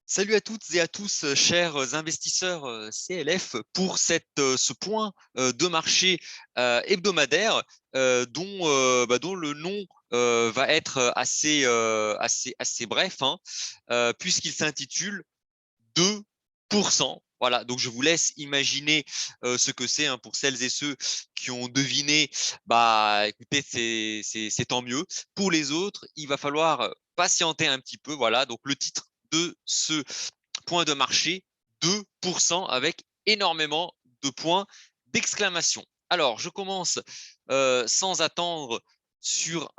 Salut à toutes et à tous, chers investisseurs CLF, pour ce point de marché hebdomadaire dont le nom va être assez bref, hein, puisqu'il s'intitule 2%. Voilà, donc je vous laisse imaginer ce que c'est, hein, pour celles et ceux qui ont deviné. Bah, écoutez, c'est tant mieux. Pour les autres, il va falloir patienter un petit peu. Voilà, donc le titre de ce point de marché, 2% avec énormément de points d'exclamation. Alors, je commence sans attendre sur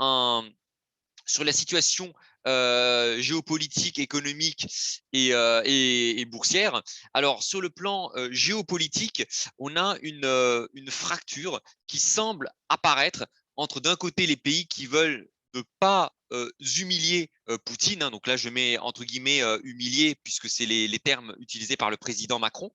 sur la situation géopolitique, économique et boursière. Alors, sur le plan géopolitique, on a une fracture qui semble apparaître entre d'un côté les pays qui veulent ne pas humilier Poutine, hein, donc là je mets entre guillemets humilier puisque c'est les termes utilisés par le président Macron,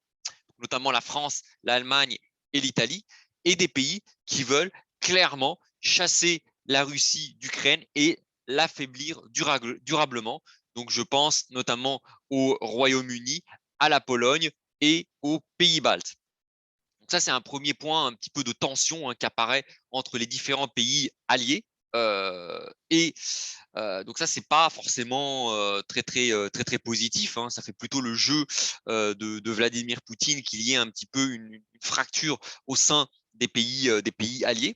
notamment la France, l'Allemagne et l'Italie, et des pays qui veulent clairement chasser la Russie d'Ukraine et l'affaiblir durablement. Donc, je pense notamment au Royaume-Uni, à la Pologne et aux pays baltes. Donc ça, c'est un premier point, un petit peu de tension, hein, qui apparaît entre les différents pays alliés. Et donc ça, c'est pas forcément très positif, hein. Ça fait plutôt le jeu de Vladimir Poutine qu'il y ait un petit peu une fracture au sein des pays alliés.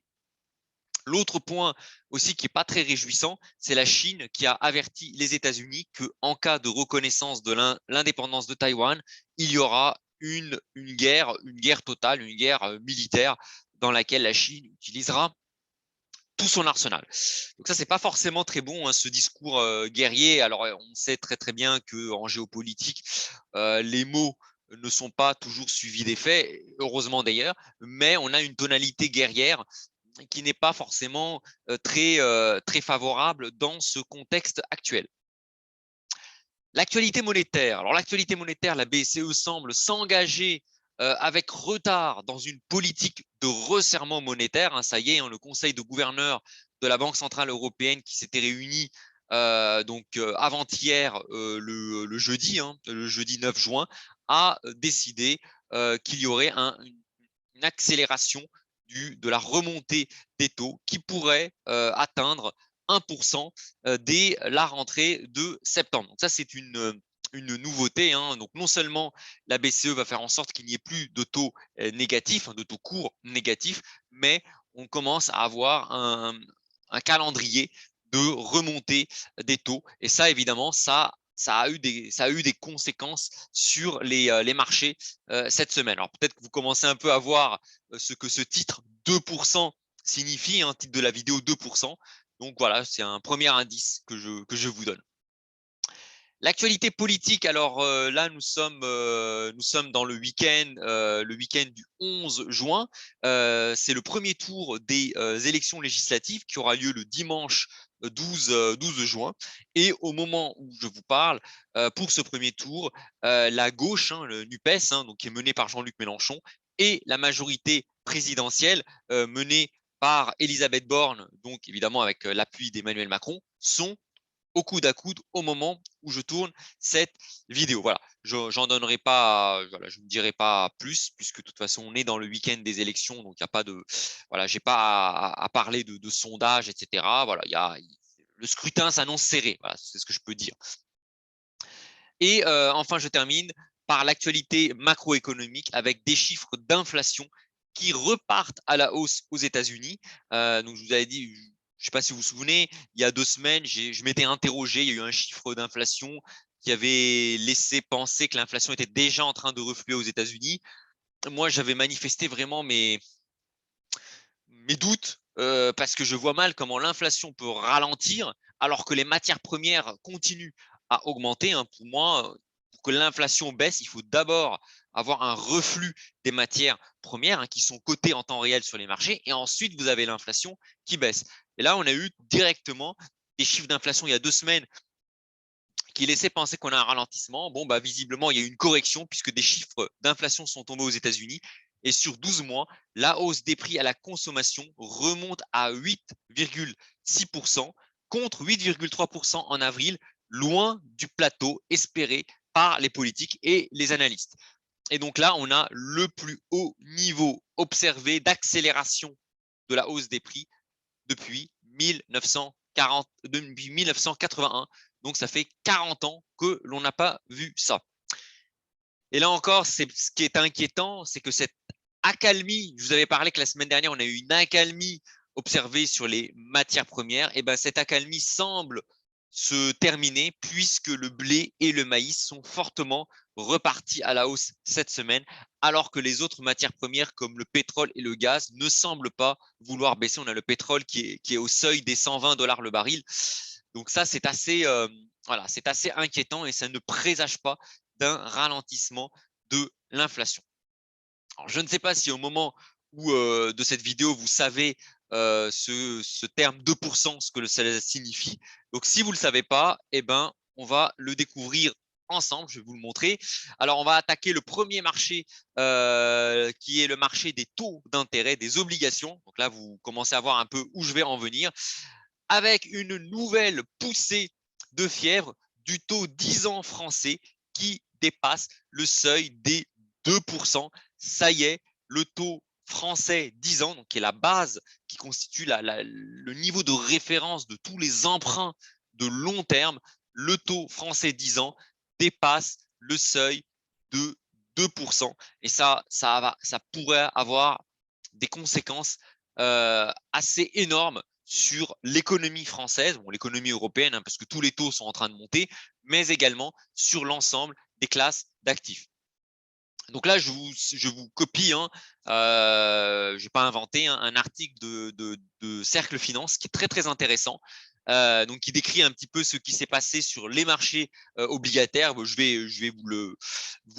L'autre point aussi qui n'est pas très réjouissant, c'est la Chine qui a averti les États-Unis qu'en cas de reconnaissance de l'indépendance de Taïwan, il y aura une guerre totale, une guerre militaire dans laquelle la Chine utilisera tout son arsenal. Donc ça, c'est pas forcément très bon, hein, ce discours guerrier. Alors, on sait très bien qu'en géopolitique, les mots ne sont pas toujours suivis des faits, heureusement d'ailleurs, mais on a une tonalité guerrière qui n'est pas forcément très favorable dans ce contexte actuel. L'actualité monétaire. Alors, l'actualité monétaire, la BCE semble s'engager avec retard dans une politique de resserrement monétaire, hein. Ça y est, hein, le conseil de gouverneurs de la Banque centrale européenne qui s'était réuni avant-hier, le jeudi, hein, le jeudi 9 juin, a décidé qu'il y aurait une accélération de la remontée des taux qui pourrait atteindre 1% dès la rentrée de septembre. Donc ça, c'est une nouveauté, hein. Donc non seulement la BCE va faire en sorte qu'il n'y ait plus de taux négatifs, hein, de taux courts négatifs, mais on commence à avoir un calendrier de remontée des taux. Et ça, évidemment, ça a eu des conséquences sur les marchés cette semaine. Alors peut-être que vous commencez un peu à voir ce que ce titre 2% signifie, un titre de la vidéo 2%. Donc voilà, c'est un premier indice que je vous donne. L'actualité politique, alors là, nous sommes dans le week-end du 11 juin. C'est le premier tour des élections législatives qui aura lieu le dimanche 12 juin. Et au moment où je vous parle, pour ce premier tour, la gauche, hein, le NUPES, hein, donc, qui est menée par Jean-Luc Mélenchon, et la majorité présidentielle menée par Elisabeth Borne, donc évidemment avec l'appui d'Emmanuel Macron, sont au coude à coude au moment où je tourne cette vidéo. Voilà, j'en donnerai pas, voilà, je ne dirai pas plus puisque de toute façon on est dans le week-end des élections, donc il n'y a pas de, voilà, j'ai pas à parler de sondage, etc. Voilà, le scrutin s'annonce serré. Voilà, c'est ce que je peux dire. Et enfin, je termine par l'actualité macroéconomique avec des chiffres d'inflation qui repartent à la hausse aux États-Unis. Donc, je vous avais dit, je ne sais pas si vous vous souvenez, il y a 2 semaines, je m'étais interrogé, il y a eu un chiffre d'inflation qui avait laissé penser que l'inflation était déjà en train de refluer aux États-Unis. Moi, j'avais manifesté vraiment mes doutes parce que je vois mal comment l'inflation peut ralentir alors que les matières premières continuent à augmenter, hein. Pour moi, pour que l'inflation baisse, il faut d'abord avoir un reflux des matières premières, hein, qui sont cotées en temps réel sur les marchés, et ensuite vous avez l'inflation qui baisse. Et là, on a eu directement des chiffres d'inflation il y a 2 semaines qui laissaient penser qu'on a un ralentissement. Bon, bah, visiblement, il y a eu une correction puisque des chiffres d'inflation sont tombés aux États-Unis. Et sur 12 mois, la hausse des prix à la consommation remonte à 8,6% contre 8,3% en avril, loin du plateau espéré par les politiques et les analystes. Et donc là, on a le plus haut niveau observé d'accélération de la hausse des prix depuis 1981. Donc, ça fait 40 ans que l'on n'a pas vu ça. Et là encore, ce qui est inquiétant, c'est que cette accalmie, je vous avais parlé que la semaine dernière, on a eu une accalmie observée sur les matières premières. Et ben, cette accalmie semble se terminer puisque le blé et le maïs sont fortement repartis à la hausse cette semaine, alors que les autres matières premières comme le pétrole et le gaz ne semblent pas vouloir baisser. On a le pétrole qui est au seuil des 120 $ le baril. Donc ça, c'est assez, voilà, c'est assez inquiétant et ça ne présage pas d'un ralentissement de l'inflation. Je ne sais pas si au moment où, de cette vidéo, vous savez ce terme 2%, ce que ça signifie. Donc, si vous ne le savez pas, eh ben, on va le découvrir ensemble. Je vais vous le montrer. Alors, on va attaquer le premier marché qui est le marché des taux d'intérêt, des obligations. Donc là, vous commencez à voir un peu où je vais en venir. Avec une nouvelle poussée de fièvre du taux 10 ans français qui dépasse le seuil des 2%. Ça y est, le taux français 10 ans, donc qui est la base, qui constitue le niveau de référence de tous les emprunts de long terme, le taux français 10 ans dépasse le seuil de 2%. Et ça pourrait avoir des conséquences assez énormes sur l'économie française, bon, l'économie européenne, hein, parce que tous les taux sont en train de monter, mais également sur l'ensemble des classes d'actifs. Donc là, je vous copie, hein, je n'ai pas inventé, hein, un article de Cercle Finance qui est très, très intéressant, donc qui décrit un petit peu ce qui s'est passé sur les marchés obligataires. Bon, je vais vous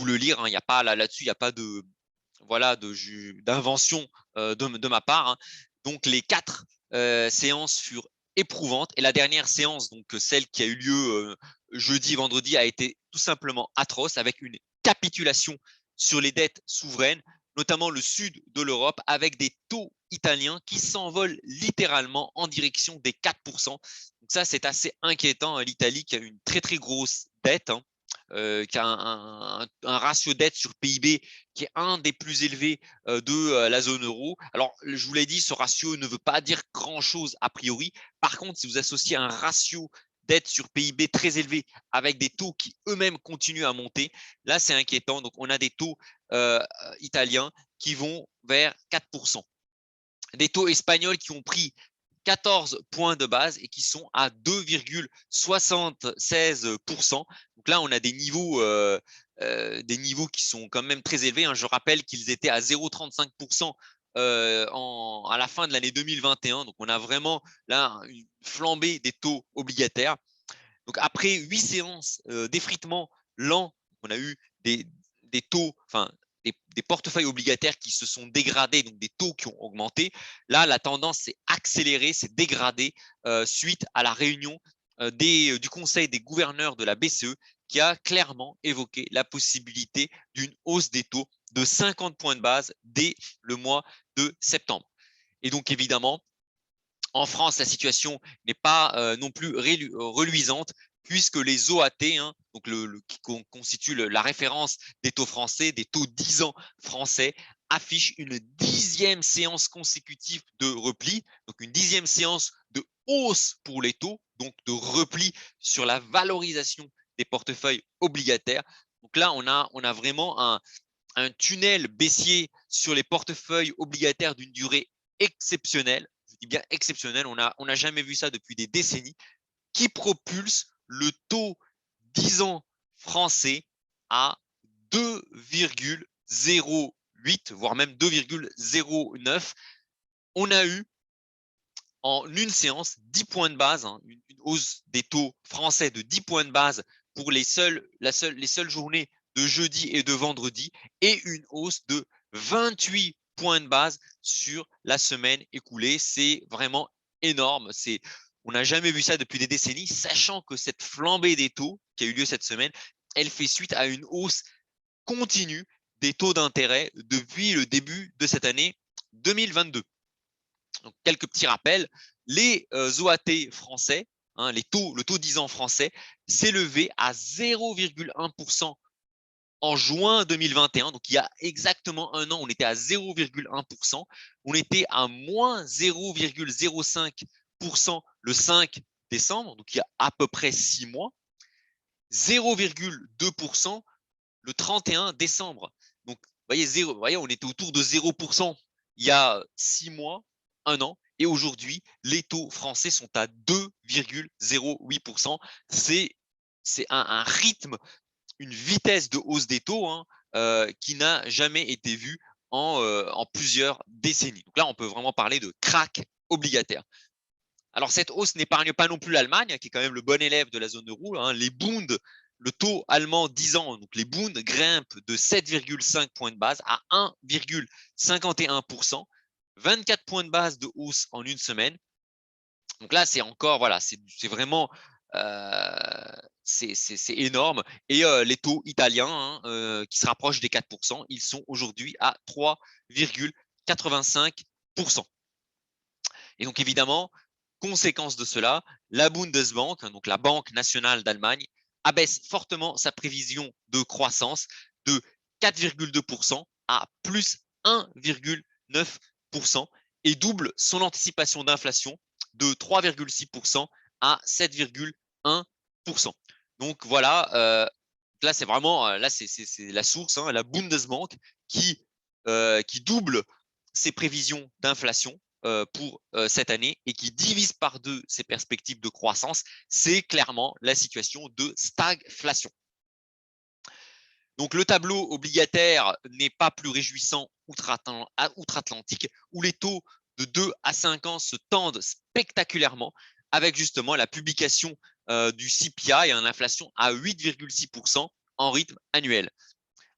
le lire, hein, il n'y a pas là-dessus, il n'y a pas de voilà d'invention de ma part, hein. Donc les 4 séances furent éprouvantes et la dernière séance, donc celle qui a eu lieu jeudi, vendredi, a été tout simplement atroce avec une capitulation sur les dettes souveraines, notamment le sud de l'Europe, avec des taux italiens qui s'envolent littéralement en direction des 4%. Donc ça, c'est assez inquiétant. L'Italie qui a une très, très grosse dette, hein, qui a un ratio dette sur PIB qui est un des plus élevés de la zone euro. Alors, je vous l'ai dit, ce ratio ne veut pas dire grand-chose a priori. Par contre, si vous associez un ratio dette sur PIB très élevé avec des taux qui eux-mêmes continuent à monter, là, c'est inquiétant. Donc, on a des taux italiens qui vont vers 4%. Des taux espagnols qui ont pris 14 points de base et qui sont à 2,76%. Donc là, on a des niveaux qui sont quand même très élevés, hein. Je rappelle qu'ils étaient à 0,35% à la fin de l'année 2021. Donc, on a vraiment là une flambée des taux obligataires. Donc, après 8 séances d'effritement lent, on a eu des taux, enfin, des portefeuilles obligataires qui se sont dégradés, donc des taux qui ont augmenté. Là, la tendance s'est accélérée, s'est dégradée suite à la réunion du Conseil des gouverneurs de la BCE qui a clairement évoqué la possibilité d'une hausse des taux de 50 points de base dès le mois de septembre. Et donc, évidemment, en France, la situation n'est pas non plus reluisante puisque les OAT, hein, donc qui constitue la référence des taux français, des taux 10 ans français, affichent une 10e séance consécutive de repli, donc une 10e séance de hausse pour les taux, donc de repli sur la valorisation des portefeuilles obligataires. Donc là, on a vraiment un tunnel baissier sur les portefeuilles obligataires d'une durée exceptionnelle. Je dis bien exceptionnelle, on n'a jamais vu ça depuis des décennies, qui propulse le taux 10 ans français à 2,08, voire même 2,09. On a eu en une séance 10 points de base, hein, une hausse des taux français de 10 points de base pour les seules journées de jeudi et de vendredi, et une hausse de 28 points de base sur la semaine écoulée. C'est vraiment énorme. On n'a jamais vu ça depuis des décennies, sachant que cette flambée des taux qui a eu lieu cette semaine, elle fait suite à une hausse continue des taux d'intérêt depuis le début de cette année 2022. Donc, quelques petits rappels. Les OAT français, hein, le taux 10 ans français s'est levé à 0,1% en juin 2021. Donc, il y a exactement un an, on était à 0,1%. On était à moins 0,05% le 5 décembre, donc il y a à peu près 6 mois. 0,2% le 31 décembre. Donc, vous voyez, on était autour de 0% il y a 6 mois, un an. Et aujourd'hui, les taux français sont à 2,08%. C'est un rythme, une vitesse de hausse des taux qui n'a jamais été vue en plusieurs décennies. Donc là, on peut vraiment parler de crack obligataire. Alors, cette hausse n'épargne pas non plus l'Allemagne, qui est quand même le bon élève de la zone euro. Les Bund, le taux allemand 10 ans, donc les Bund grimpent de 7,5 points de base à 1,51%, 24 points de base de hausse en une semaine. Donc là, c'est encore, voilà, c'est vraiment, c'est énorme. Et les taux italiens qui se rapprochent des 4%, ils sont aujourd'hui à 3,85%. Et donc évidemment, conséquence de cela, la Bundesbank, donc la Banque nationale d'Allemagne, abaisse fortement sa prévision de croissance de 4,2% à plus 1,9% et double son anticipation d'inflation de 3,6% à 7,1%. Donc voilà, là c'est vraiment là c'est la source, la Bundesbank qui double ses prévisions d'inflation pour cette année et qui divise par deux ses perspectives de croissance. C'est clairement la situation de stagflation. Donc le tableau obligataire n'est pas plus réjouissant outre-Atlantique, où les taux de 2 à 5 ans se tendent spectaculairement, avec justement la publication du CPI, une inflation à 8,6% en rythme annuel.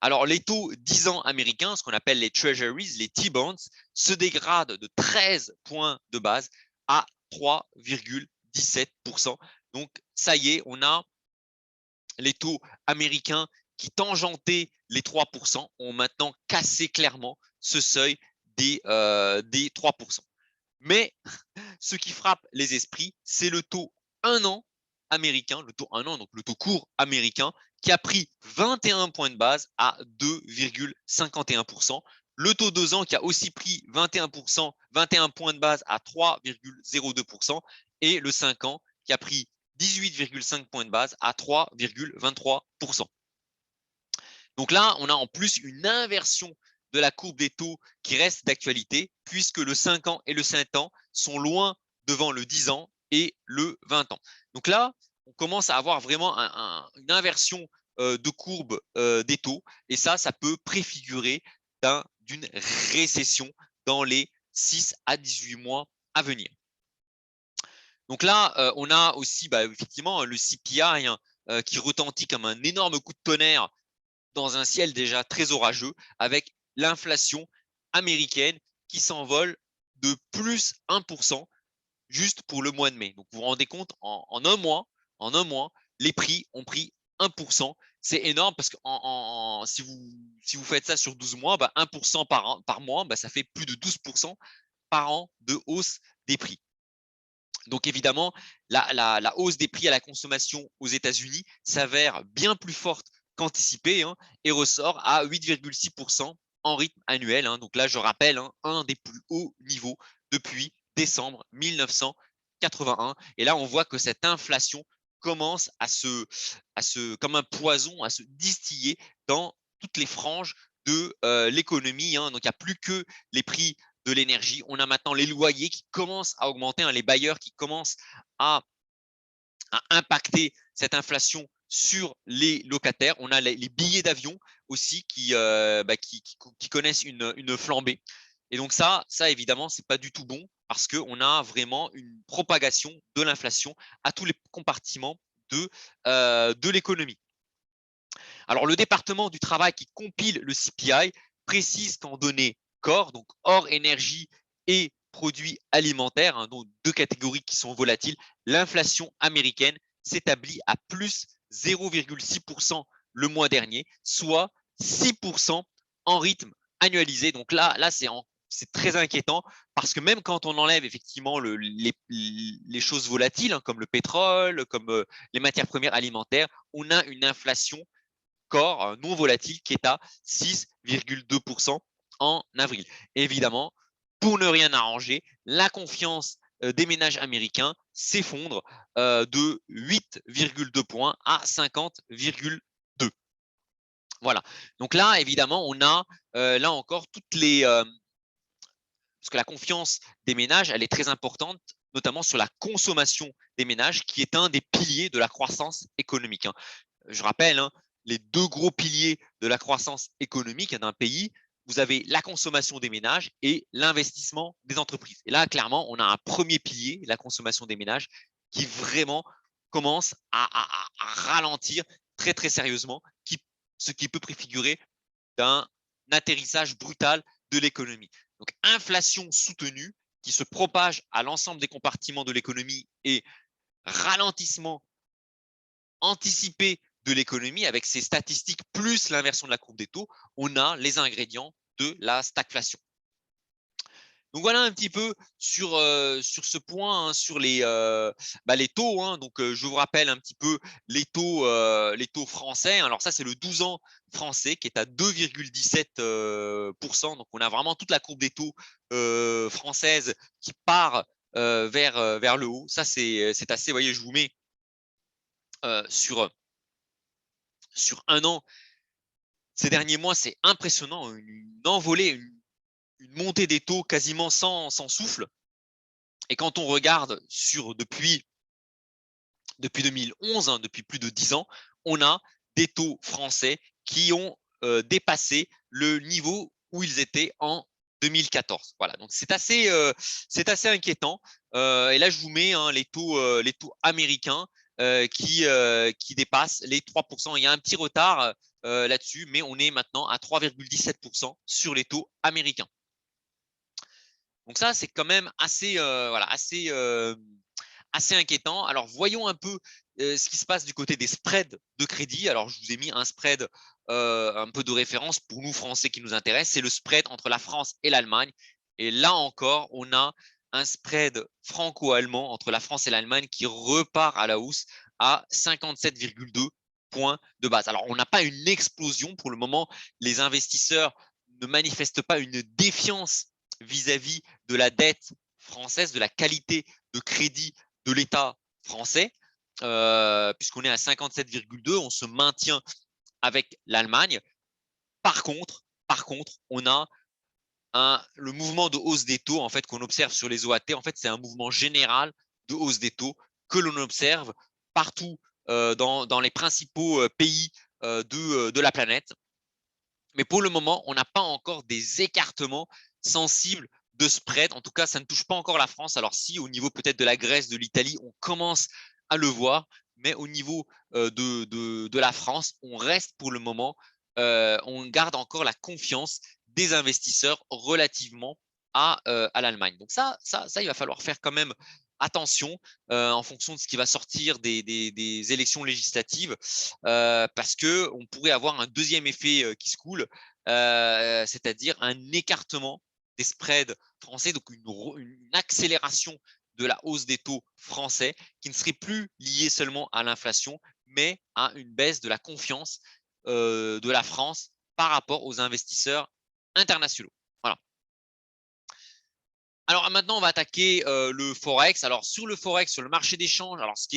Alors, les taux 10 ans américains, ce qu'on appelle les treasuries, les T-bonds, se dégradent de 13 points de base à 3,17%. Donc, ça y est, on a les taux américains qui tangentaient les 3%, ont maintenant cassé clairement ce seuil des 3%. Mais ce qui frappe les esprits, c'est le taux 1 an américain, le taux 1 an, donc le taux court américain, qui a pris 21 points de base à 2,51%. Le taux 2 ans qui a aussi pris 21 points de base à 3,02%. Et le 5 ans qui a pris 18,5 points de base à 3,23%. Donc là, on a en plus une inversion de la courbe des taux qui reste d'actualité, puisque le 5 ans et le 7 ans sont loin devant le 10 ans et le 20 ans. Donc là, on commence à avoir vraiment une inversion de courbe des taux, et ça peut préfigurer d'une récession dans les 6 à 18 mois à venir. Donc là, on a aussi effectivement le CPI qui retentit comme un énorme coup de tonnerre dans un ciel déjà très orageux, avec l'inflation américaine qui s'envole de plus 1% juste pour le mois de mai. Donc vous vous rendez compte, en un mois, les prix ont pris 1%. C'est énorme parce que si vous faites ça sur 12 mois, 1% par mois, ça fait plus de 12% par an de hausse des prix. Donc évidemment, la hausse des prix à la consommation aux États-Unis s'avère bien plus forte qu'anticipée et ressort à 8,6% en rythme annuel. Donc là, je rappelle, un des plus hauts niveaux depuis décembre 1981. Et là, on voit que cette inflation commence comme un poison, à se distiller dans toutes les franges de l'économie. Donc il n'y a plus que les prix de l'énergie. On a maintenant les loyers qui commencent à augmenter, les bailleurs qui commencent à impacter cette inflation sur les locataires. On a les billets d'avion aussi qui connaissent une flambée. Et donc ça évidemment, c'est pas du tout bon parce qu'on a vraiment une propagation de l'inflation à tous les compartiments de l'économie. Alors, le département du travail qui compile le CPI précise qu'en données corps, donc hors énergie et produits alimentaires, donc deux catégories qui sont volatiles, l'inflation américaine s'établit à plus 0,6% le mois dernier, soit 6% en rythme annualisé. Donc là c'est c'est très inquiétant parce que même quand on enlève effectivement les choses volatiles, hein, comme le pétrole, comme les matières premières alimentaires, on a une inflation corps non volatile qui est à 6,2% en avril. Évidemment, pour ne rien arranger, la confiance des ménages américains s'effondre de 8,2 points à 50,2. Voilà. Donc là, évidemment, on a là encore toutes les parce que la confiance des ménages, elle est très importante, notamment sur la consommation des ménages, qui est un des piliers de la croissance économique. Hein. Je rappelle, hein, les deux gros piliers de la croissance économique d'un pays, vous avez la consommation des ménages et l'investissement des entreprises. Et là, clairement, on a un premier pilier, la consommation des ménages, qui vraiment commence à ralentir très, très sérieusement, ce qui peut préfigurer d'un atterrissage brutal de l'économie. Donc, inflation soutenue qui se propage à l'ensemble des compartiments de l'économie et ralentissement anticipé de l'économie avec ces statistiques plus l'inversion de la courbe des taux, on a les ingrédients de la stagflation. Donc voilà un petit peu sur ce point, hein, sur les taux. Hein. Donc je vous rappelle un petit peu les taux français. Alors ça, c'est le 12 ans français qui est à 2,17%. Donc on a vraiment toute la courbe des taux française qui part vers le haut. Ça, c'est assez, vous voyez, je vous mets sur un an. Ces derniers mois, c'est impressionnant, une envolée, une montée des taux quasiment sans souffle. Et quand on regarde depuis 2011, hein, depuis plus de 10 ans, on a des taux français qui ont dépassé le niveau où ils étaient en 2014. Voilà, donc c'est assez inquiétant. Et là, je vous mets hein, les taux américains qui dépassent les 3%. Il y a un petit retard là-dessus, mais on est maintenant à 3,17% sur les taux américains. Donc ça, c'est quand même assez inquiétant. Alors, voyons un peu ce qui se passe du côté des spreads de crédit. Alors, je vous ai mis un spread un peu de référence pour nous, Français, qui nous intéresse. C'est le spread entre la France et l'Allemagne. Et là encore, on a un spread franco-allemand entre la France et l'Allemagne qui repart à la hausse à 57,2 points de base. Alors, on n'a pas une explosion pour le moment. Les investisseurs ne manifestent pas une défiance vis-à-vis de la dette française, de la qualité de crédit de l'État français, puisqu'on est à 57,2, on se maintient avec l'Allemagne. Par contre, on a le mouvement de hausse des taux en fait qu'on observe sur les OAT. En fait, c'est un mouvement général de hausse des taux que l'on observe partout dans les principaux pays de la planète. Mais pour le moment, on n'a pas encore des écartements sensibles de spread. En tout cas, ça ne touche pas encore la France. Alors si au niveau peut-être de la Grèce, de l'Italie, on commence à le voir, mais au niveau de la France, on reste pour le moment, on garde encore la confiance des investisseurs relativement à l'Allemagne. Donc ça, il va falloir faire quand même attention en fonction de ce qui va sortir des élections législatives, parce qu'on pourrait avoir un deuxième effet qui se coule, c'est-à-dire un écartement des spreads français, donc une accélération de la hausse des taux français qui ne serait plus liée seulement à l'inflation, mais à une baisse de la confiance de la France par rapport aux investisseurs internationaux. Voilà. Alors maintenant, on va attaquer le Forex. Alors sur le Forex, sur le marché d'échange, alors ce qui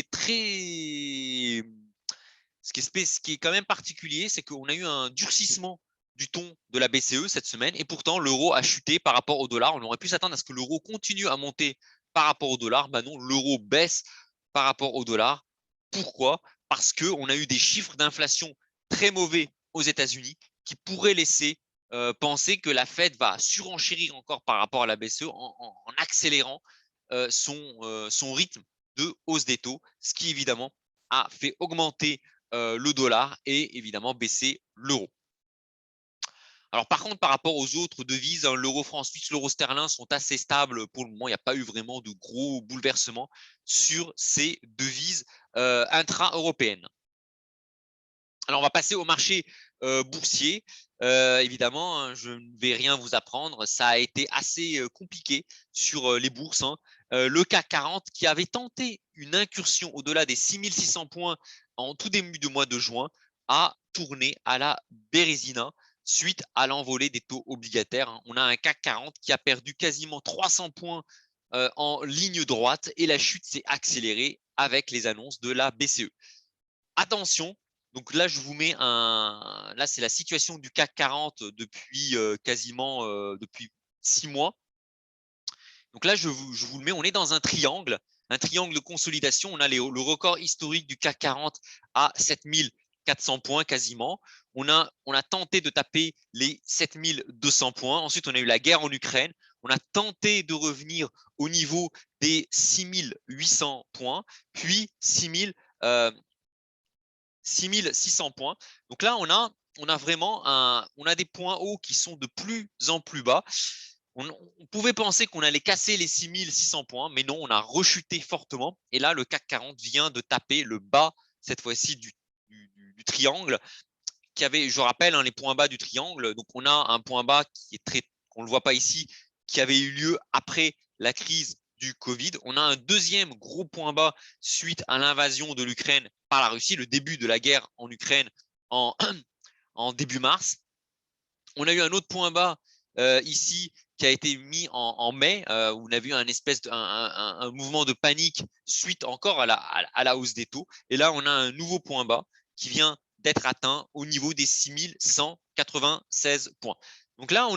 est quand même particulier, c'est qu'on a eu un durcissement du ton de la BCE cette semaine et pourtant l'euro a chuté par rapport au dollar. On aurait pu s'attendre à ce que l'euro continue à monter par rapport au dollar. Ben non, l'euro baisse par rapport au dollar. Pourquoi? Parce qu'on a eu des chiffres d'inflation très mauvais aux États-Unis qui pourraient laisser penser que la Fed va surenchérir encore par rapport à la BCE en accélérant son rythme de hausse des taux, ce qui évidemment a fait augmenter le dollar et évidemment baisser l'euro. Alors par contre, par rapport aux autres devises, hein, l'euro franc suisse, l'euro sterling sont assez stables pour le moment. Il n'y a pas eu vraiment de gros bouleversements sur ces devises intra-européennes. Alors, on va passer au marché boursier. Évidemment, hein, je ne vais rien vous apprendre. Ça a été assez compliqué sur les bourses, hein. Le CAC 40 qui avait tenté une incursion au-delà des 6600 points en tout début de mois de juin a tourné à la bérésina suite à l'envolée des taux obligataires, hein. On a un CAC 40 qui a perdu quasiment 300 points en ligne droite et la chute s'est accélérée avec les annonces de la BCE. Attention, donc là, je vous mets un. Là, c'est la situation du CAC 40 depuis quasiment depuis 6 mois. Donc là, je vous le mets, on est dans un triangle de consolidation. On a le record historique du CAC 40 à 7400 points quasiment. On a tenté de taper les 7200 points. Ensuite, on a eu la guerre en Ukraine. On a tenté de revenir au niveau des 6800 points, puis 6600 points. Donc là, on a vraiment on a des points hauts qui sont de plus en plus bas. On pouvait penser qu'on allait casser les 6600 points, mais non, on a rechuté fortement. Et là, le CAC 40 vient de taper le bas, cette fois-ci, du triangle, qui avait, je rappelle, hein, les points bas du triangle. Donc, on a un point bas qui est qu'on ne le voit pas ici, qui avait eu lieu après la crise du Covid. On a un deuxième gros point bas suite à l'invasion de l'Ukraine par la Russie, le début de la guerre en Ukraine en, en début mars. On a eu un autre point bas ici qui a été mis en mai, où on a vu un espèce un mouvement de panique suite encore à la hausse des taux. Et là, on a un nouveau point bas qui vient d'être atteint au niveau des 6196 points. Donc là,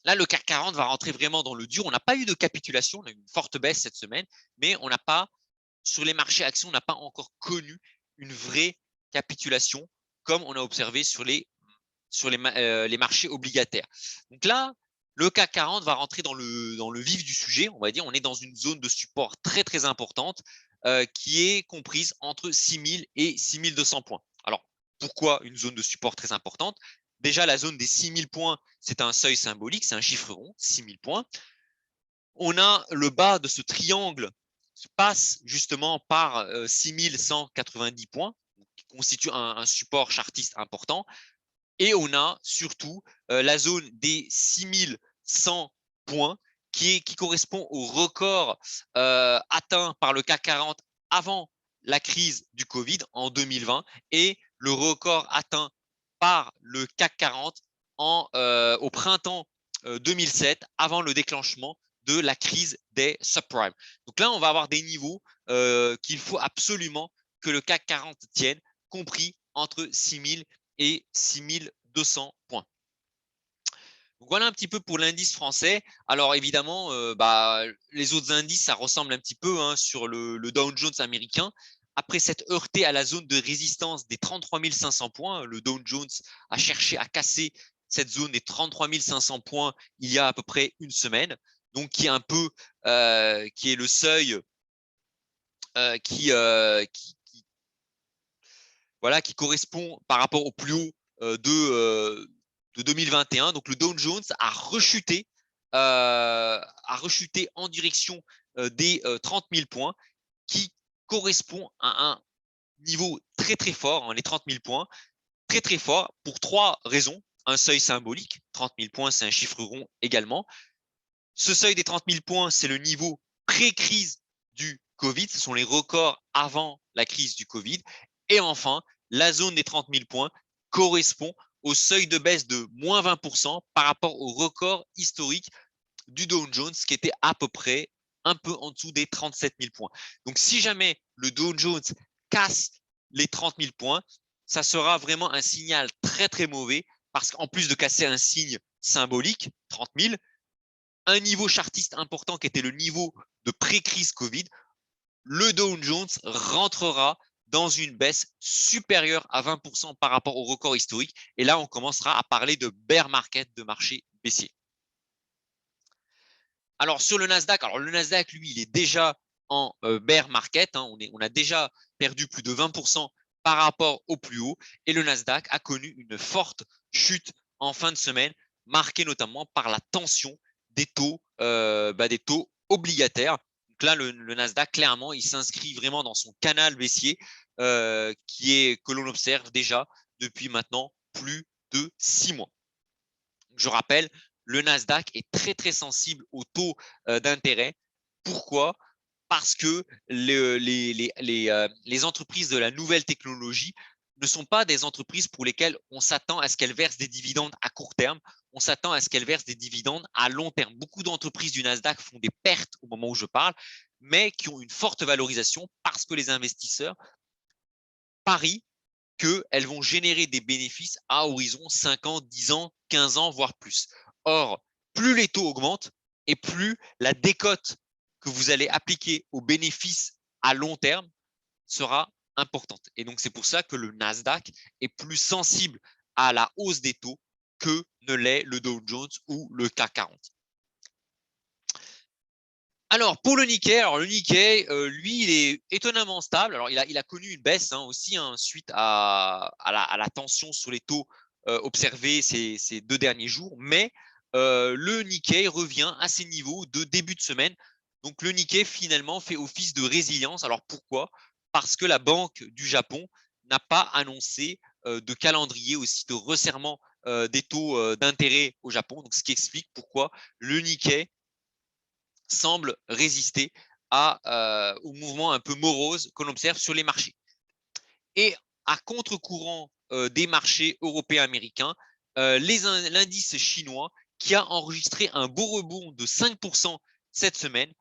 là, le CAC 40 va rentrer vraiment dans le dur. On n'a pas eu de capitulation, on a eu une forte baisse cette semaine, mais on n'a pas, sur les marchés actions, on n'a pas encore connu une vraie capitulation comme on a observé sur les marchés obligataires. Donc là, le CAC 40 va rentrer dans le vif du sujet, on va dire. On est dans une zone de support très, très importante qui est comprise entre 6000 et 6200 points. Alors, pourquoi une zone de support très importante? Déjà, la zone des 6000 points, c'est un seuil symbolique, c'est un chiffre rond, 6000 points. On a le bas de ce triangle qui passe justement par 6190 points, qui constitue un support chartiste important. Et on a surtout la zone des 6100 points qui correspond au record atteint par le CAC 40 avant la crise du Covid en 2020 et le record atteint par le CAC 40 au printemps 2007 avant le déclenchement de la crise des subprimes. Donc là, on va avoir des niveaux qu'il faut absolument que le CAC 40 tienne, compris entre 6000 et 6200 points. Donc voilà un petit peu pour l'indice français. Alors évidemment, les autres indices, ça ressemble un petit peu hein, sur le Dow Jones américain. Après s'être heurté à la zone de résistance des 33 500 points, le Dow Jones a cherché à casser cette zone des 33 500 points il y a à peu près une semaine, donc qui est un peu, qui est le seuil voilà, qui correspond par rapport au plus haut de 2021. Donc le Dow Jones a rechuté en direction des 30 000 points, qui correspond à un niveau très très fort, hein, les 30 000 points, très très fort pour trois raisons. Un seuil symbolique, 30 000 points, c'est un chiffre rond également. Ce seuil des 30 000 points, c'est le niveau pré-crise du Covid, ce sont les records avant la crise du Covid. Et enfin, la zone des 30 000 points correspond au seuil de baisse de moins 20% par rapport au record historique du Dow Jones qui était à peu près un peu en dessous des 37 000 points. Donc, si jamais le Dow Jones casse les 30 000 points, ça sera vraiment un signal très, très mauvais parce qu'en plus de casser un signe symbolique, 30 000, un niveau chartiste important qui était le niveau de pré-crise Covid, le Dow Jones rentrera dans une baisse supérieure à 20% par rapport au record historique. Et là, on commencera à parler de bear market, de marché baissier. Alors, sur le Nasdaq, le Nasdaq, lui, il est déjà en bear market. Hein, on a déjà perdu plus de 20% par rapport au plus haut. Et le Nasdaq a connu une forte chute en fin de semaine, marquée notamment par la tension des taux obligataires. Donc là, le Nasdaq, clairement, il s'inscrit vraiment dans son canal baissier. que l'on observe déjà depuis maintenant plus de 6 mois. Je rappelle, le Nasdaq est très très sensible au taux d'intérêt. Pourquoi? Parce que les entreprises de la nouvelle technologie ne sont pas des entreprises pour lesquelles on s'attend à ce qu'elles versent des dividendes à court terme, on s'attend à ce qu'elles versent des dividendes à long terme. Beaucoup d'entreprises du Nasdaq font des pertes au moment où je parle, mais qui ont une forte valorisation parce que les investisseurs parient qu'elles vont générer des bénéfices à horizon 5 ans, 10 ans, 15 ans, voire plus. Or, plus les taux augmentent et plus la décote que vous allez appliquer aux bénéfices à long terme sera importante. Et donc, c'est pour ça que le Nasdaq est plus sensible à la hausse des taux que ne l'est le Dow Jones ou le CAC 40. Alors, pour le Nikkei, lui, il est étonnamment stable. Alors, il a connu une baisse aussi suite à la tension sur les taux observés ces 2 derniers jours. Mais le Nikkei revient à ses niveaux de début de semaine. Donc, le Nikkei, finalement, fait office de résilience. Alors, pourquoi? Parce que la Banque du Japon n'a pas annoncé de calendrier aussi de resserrement des taux d'intérêt au Japon. Donc, ce qui explique pourquoi le Nikkei semble résister au mouvement un peu morose qu'on observe sur les marchés. Et à contre-courant des marchés européens américains, l'indice chinois qui a enregistré un beau rebond de 5% cette semaine.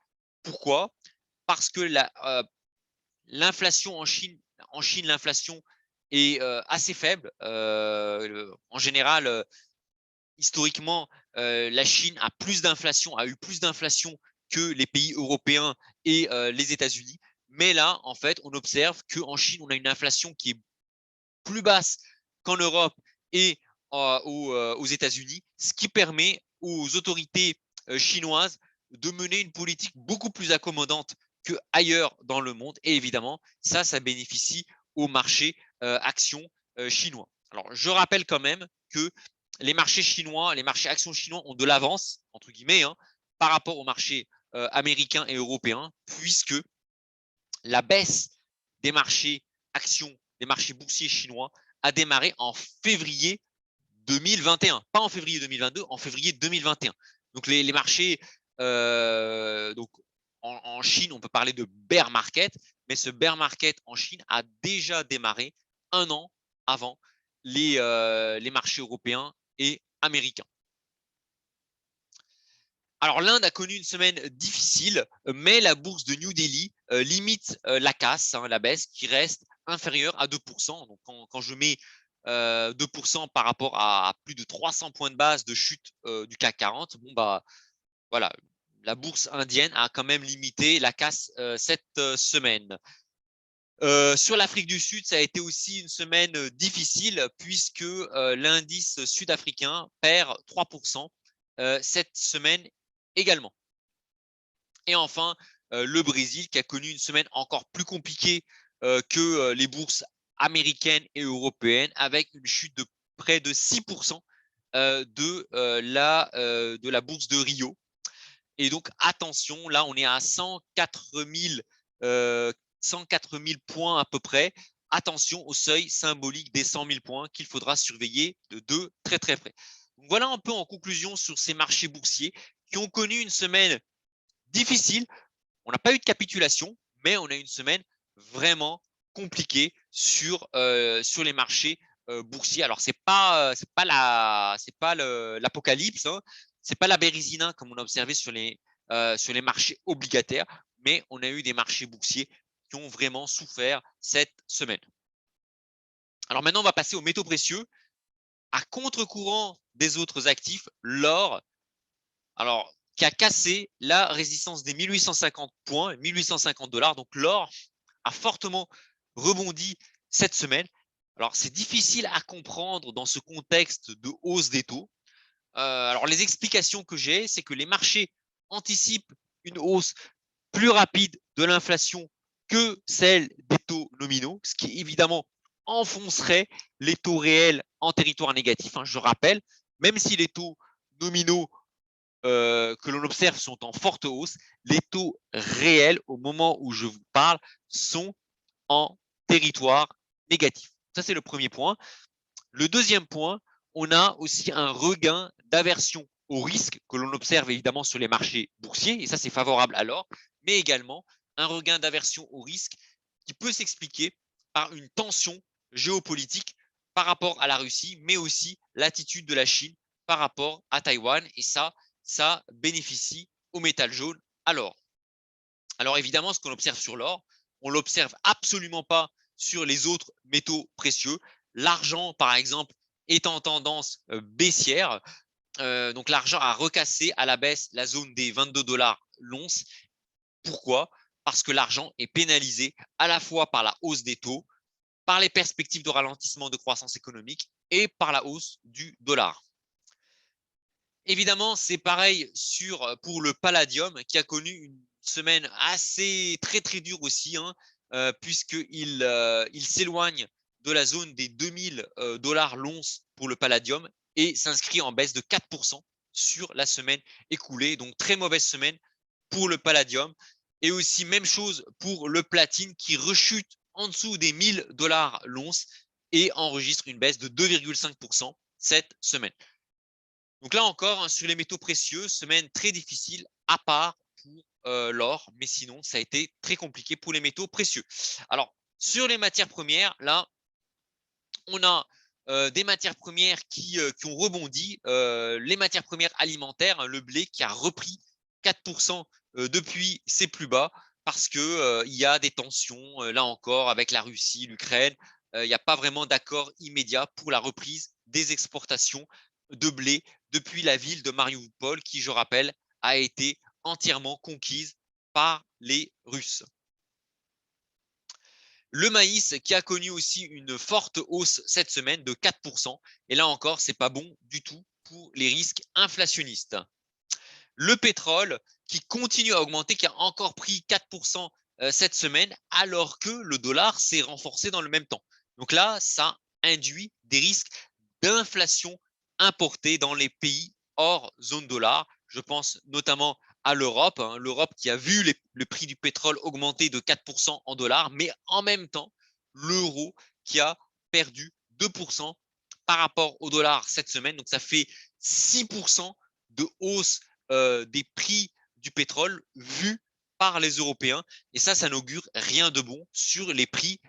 Pourquoi? Parce que l'inflation en Chine, l'inflation est assez faible. En général, historiquement, la Chine a eu plus d'inflation que les pays européens et les États-Unis. Mais là, en fait, on observe qu'en Chine, on a une inflation qui est plus basse qu'en Europe et aux États-Unis, ce qui permet aux autorités chinoises de mener une politique beaucoup plus accommodante qu'ailleurs dans le monde. Et évidemment, ça bénéficie au marché actions chinois. Alors, je rappelle quand même que les marchés chinois, les marchés actions chinois ont de l'avance, entre guillemets, par rapport aux marchés américains et européens, puisque la baisse des marchés actions, des marchés boursiers chinois a démarré en février 2021, pas en février 2022, en février 2021. Donc les marchés, donc en Chine, on peut parler de bear market, mais ce bear market en Chine a déjà démarré un an avant les marchés européens et américains. Alors l'Inde a connu une semaine difficile, mais la bourse de New Delhi limite la casse, la baisse, qui reste inférieure à 2%. Donc quand je mets 2% par rapport à plus de 300 points de base de chute du CAC 40, bon bah voilà, la bourse indienne a quand même limité la casse cette semaine. Sur l'Afrique du Sud, ça a été aussi une semaine difficile puisque l'indice sud-africain perd 3% cette semaine également. Et enfin, le Brésil qui a connu une semaine encore plus compliquée que les bourses américaines et européennes avec une chute de près de 6% de la bourse de Rio. Et donc, attention, là, on est à 104 000 points à peu près. Attention au seuil symbolique des 100 000 points qu'il faudra surveiller de très, très près. Donc, voilà un peu en conclusion sur ces marchés boursiers qui ont connu une semaine difficile. On n'a pas eu de capitulation, mais on a eu une semaine vraiment compliquée sur les marchés boursiers. Alors, c'est pas l'apocalypse, c'est pas la bérésina comme on a observé sur les marchés obligataires, mais on a eu des marchés boursiers qui ont vraiment souffert cette semaine. Alors maintenant, on va passer aux métaux précieux. À contre-courant des autres actifs, l'or, alors, qui a cassé la résistance des 1850 points, 1850 $. Donc l'or a fortement rebondi cette semaine. Alors, c'est difficile à comprendre dans ce contexte de hausse des taux. Alors, les explications que j'ai, c'est que les marchés anticipent une hausse plus rapide de l'inflation que celle des taux nominaux, ce qui évidemment enfoncerait les taux réels en territoire négatif. Je rappelle, même si les taux nominaux que l'on observe sont en forte hausse, les taux réels au moment où je vous parle sont en territoire négatif. Ça, c'est le premier point. Le deuxième point, on a aussi un regain d'aversion au risque que l'on observe évidemment sur les marchés boursiers, et ça, c'est favorable à l'or, mais également un regain d'aversion au risque qui peut s'expliquer par une tension géopolitique par rapport à la Russie, mais aussi l'attitude de la Chine par rapport à Taïwan, et ça bénéficie au métal jaune à l'or. Alors évidemment, ce qu'on observe sur l'or, on ne l'observe absolument pas sur les autres métaux précieux. L'argent, par exemple, est en tendance baissière. Donc l'argent a recassé à la baisse la zone des 22 dollars l'once. Pourquoi? Parce que l'argent est pénalisé à la fois par la hausse des taux, par les perspectives de ralentissement de croissance économique et par la hausse du dollar. Évidemment, c'est pareil pour le palladium qui a connu une semaine assez très dure aussi, hein, puisqu'il s'éloigne de la zone des 2000 dollars l'once pour le palladium et s'inscrit en baisse de 4% sur la semaine écoulée. Donc, très mauvaise semaine pour le palladium. Et aussi, même chose pour le platine qui rechute en dessous des 1000 dollars l'once et enregistre une baisse de 2,5% cette semaine. Donc là encore, hein, sur les métaux précieux, semaine très difficile, à part pour l'or, mais sinon, ça a été très compliqué pour les métaux précieux. Alors, sur les matières premières, là, on a des matières premières qui ont rebondi. Les matières premières alimentaires, hein, le blé qui a repris 4% depuis ses plus bas parce qu'il y a des tensions, là encore, avec la Russie, l'Ukraine. Il n'y a pas vraiment d'accord immédiat pour la reprise des exportations de blé depuis la ville de Mariupol, qui, je rappelle, a été entièrement conquise par les Russes. Le maïs qui a connu aussi une forte hausse cette semaine de 4%. Et là encore, ce n'est pas bon du tout pour les risques inflationnistes. Le pétrole qui continue à augmenter, qui a encore pris 4% cette semaine, alors que le dollar s'est renforcé dans le même temps. Donc là, ça induit des risques d'inflation importée dans les pays hors zone dollar. Je pense notamment à l'Europe, hein, l'Europe qui a vu le prix du pétrole augmenter de 4% en dollars, mais en même temps, l'euro qui a perdu 2% par rapport au dollar cette semaine. Donc ça fait 6% de hausse des prix du pétrole vus par les Européens. Et ça n'augure rien de bon sur les prix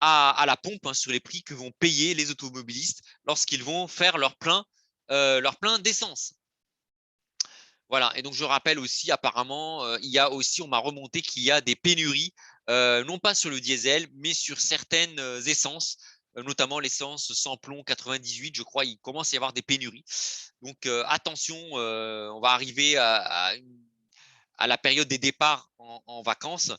à la pompe, hein, sur les prix que vont payer les automobilistes lorsqu'ils vont faire leur plein d'essence. Voilà, et donc je rappelle aussi, apparemment, il y a aussi, on m'a remonté qu'il y a des pénuries, non pas sur le diesel, mais sur certaines essences, notamment l'essence sans plomb 98, je crois, il commence à y avoir des pénuries. Donc attention, on va arriver à la période des départs en vacances.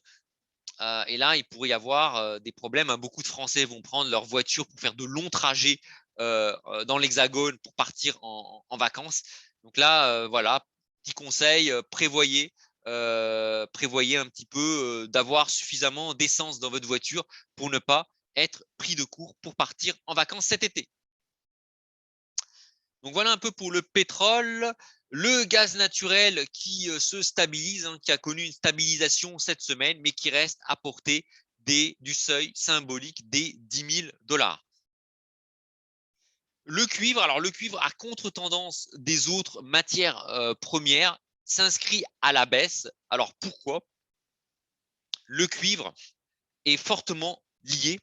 Et là, il pourrait y avoir des problèmes, hein. Beaucoup de Français vont prendre leur voiture pour faire de longs trajets dans l'Hexagone pour partir en vacances. Donc là, voilà, petit conseil, prévoyez un petit peu d'avoir suffisamment d'essence dans votre voiture pour ne pas être pris de court pour partir en vacances cet été. Donc voilà un peu pour le pétrole. Le gaz naturel qui se stabilise, hein, qui a connu une stabilisation cette semaine, mais qui reste à portée du seuil symbolique des 10 000 dollars. Le cuivre, alors le cuivre à contre-tendance des autres matières premières, s'inscrit à la baisse. Alors pourquoi? Le cuivre est fortement lié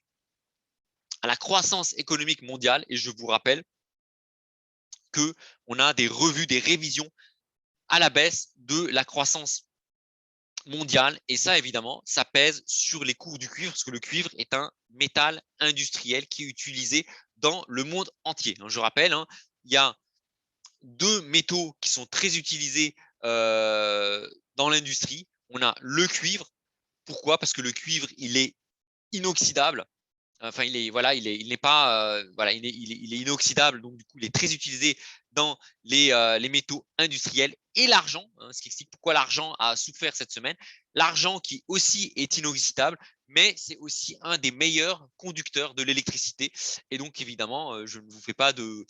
à la croissance économique mondiale, et je vous rappelle qu'on a des revues, des révisions à la baisse de la croissance mondiale. Et ça, évidemment, ça pèse sur les cours du cuivre, parce que le cuivre est un métal industriel qui est utilisé dans le monde entier. Je rappelle, hein, il y a deux métaux qui sont très utilisés dans l'industrie. On a le cuivre. Pourquoi? Parce que le cuivre, il est inoxydable. Enfin, il n'est pas, il est inoxydable, donc du coup, il est très utilisé dans les métaux industriels et l'argent, hein, ce qui explique pourquoi l'argent a souffert cette semaine. L'argent qui aussi est inoxydable, mais c'est aussi un des meilleurs conducteurs de l'électricité. Et donc, évidemment, je ne vous fais pas de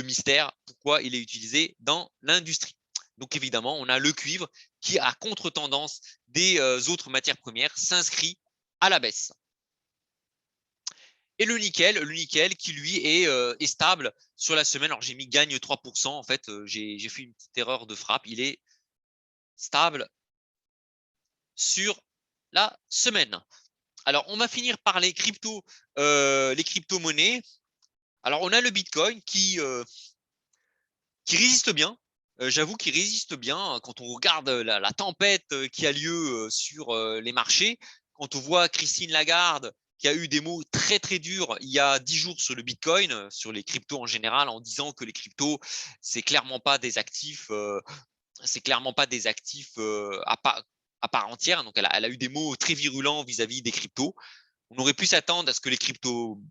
mystère pourquoi il est utilisé dans l'industrie. Donc, évidemment, on a le cuivre qui, à contre-tendance des autres matières premières, s'inscrit à la baisse. Et le nickel qui lui est stable sur la semaine. Alors j'ai mis gagne 3%. En fait, j'ai fait une petite erreur de frappe. Il est stable sur la semaine. Alors on va finir par les crypto-monnaies. Alors on a le Bitcoin qui résiste bien. J'avoue qu'il résiste bien hein, quand on regarde la tempête qui a lieu sur les marchés. Quand on voit Christine Lagarde qui a eu des mots très très durs il y a 10 jours sur le Bitcoin, sur les cryptos en général, en disant que les cryptos, c'est clairement pas des actifs, à part entière. Donc elle a eu des mots très virulents vis-à-vis des cryptos. On aurait pu s'attendre à ce que les cryptos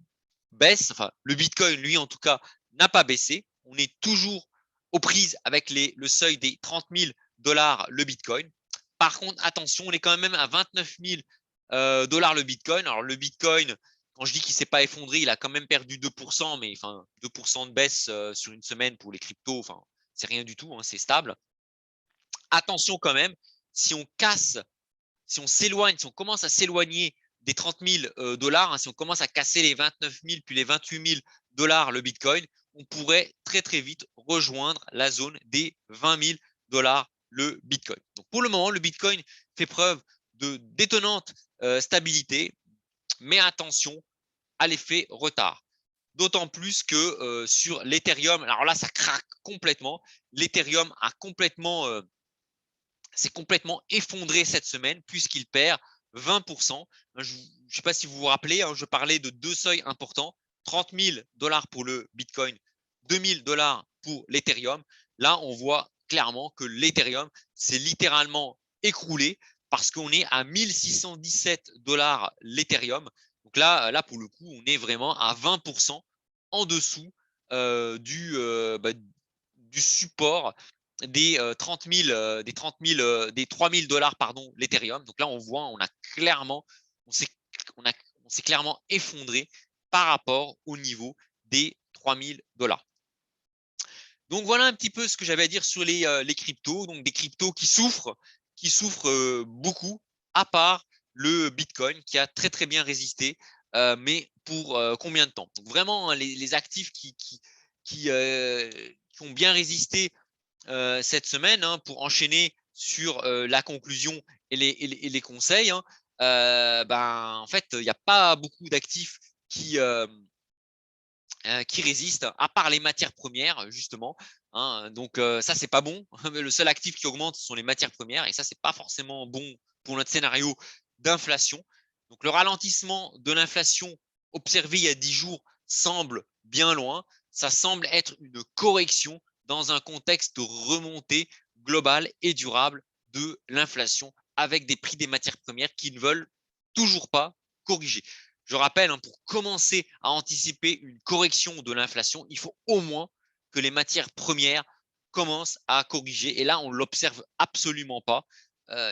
baissent. Enfin, le Bitcoin, lui, en tout cas, n'a pas baissé. On est toujours aux prises avec le seuil des 30 000 dollars le Bitcoin. Par contre, attention, on est quand même à 29 000 dollars le Bitcoin. Alors, le Bitcoin, quand je dis qu'il ne s'est pas effondré, il a quand même perdu 2%, mais enfin, 2% de baisse sur une semaine pour les cryptos, enfin, c'est rien du tout, hein, c'est stable. Attention quand même, si on casse, si on s'éloigne, si on commence à s'éloigner des 30 000 dollars, hein, si on commence à casser les 29 000 puis les 28 000 dollars le Bitcoin, on pourrait très très vite rejoindre la zone des 20 000 dollars le Bitcoin. Donc pour le moment, le Bitcoin fait preuve d'étonnante stabilité, mais attention à l'effet retard. D'autant plus que sur l'Ethereum, alors là ça craque complètement. L'Ethereum a s'est complètement effondré cette semaine puisqu'il perd 20%. Je ne sais pas si vous vous rappelez, hein, je parlais de deux seuils importants, 30 000 dollars pour le Bitcoin, 2 000 dollars pour l'Ethereum. Là, on voit clairement que l'Ethereum s'est littéralement écroulé parce qu'on est à 1617 dollars l'Ethereum. Donc là, pour le coup, on est vraiment à 20% en dessous du support des 30 000, des 3 000 dollars, pardon, l'Ethereum. Donc là, on voit, on s'est clairement effondré par rapport au niveau des 3 000 dollars. Donc voilà un petit peu ce que j'avais à dire sur les cryptos. Donc des cryptos qui souffrent beaucoup, à part le Bitcoin qui a très très bien résisté. Mais pour combien de temps? Donc vraiment, hein, les actifs qui ont bien résisté cette semaine hein, pour enchaîner sur la conclusion et les conseils. Hein, en fait, il n'y a pas beaucoup d'actifs qui résistent, à part les matières premières, justement. Hein, donc, ça, c'est pas bon. Le seul actif qui augmente, ce sont les matières premières. Et ça, c'est pas forcément bon pour notre scénario d'inflation. Donc, le ralentissement de l'inflation observé il y a 10 jours semble bien loin. Ça semble être une correction dans un contexte de remontée globale et durable de l'inflation avec des prix des matières premières qui ne veulent toujours pas corriger. Je rappelle, hein, pour commencer à anticiper une correction de l'inflation, il faut au moins que les matières premières commencent à corriger. Et là, on ne l'observe absolument pas.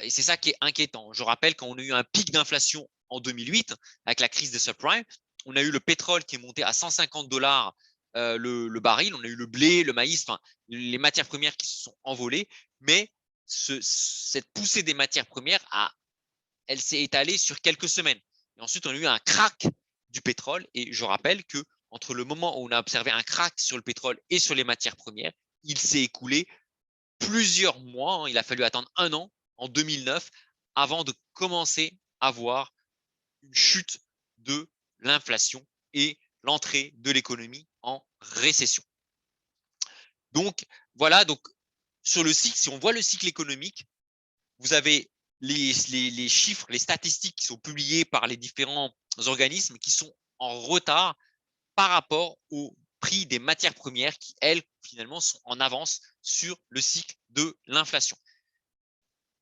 Et c'est ça qui est inquiétant. Je rappelle quand on a eu un pic d'inflation en 2008, avec la crise des subprimes, on a eu le pétrole qui est monté à 150 dollars le baril, on a eu le blé, le maïs, enfin, les matières premières qui se sont envolées. Mais cette poussée des matières premières, elle s'est étalée sur quelques semaines. Et ensuite, on a eu un crack du pétrole. Et je rappelle que entre le moment où on a observé un crack sur le pétrole et sur les matières premières, il s'est écoulé plusieurs mois. Hein, il a fallu attendre un an, en 2009, avant de commencer à voir une chute de l'inflation et l'entrée de l'économie en récession. Donc, voilà. Donc, sur le cycle, si on voit le cycle économique, vous avez les chiffres, les statistiques qui sont publiées par les différents organismes qui sont en retard par rapport au prix des matières premières qui, elles, finalement, sont en avance sur le cycle de l'inflation.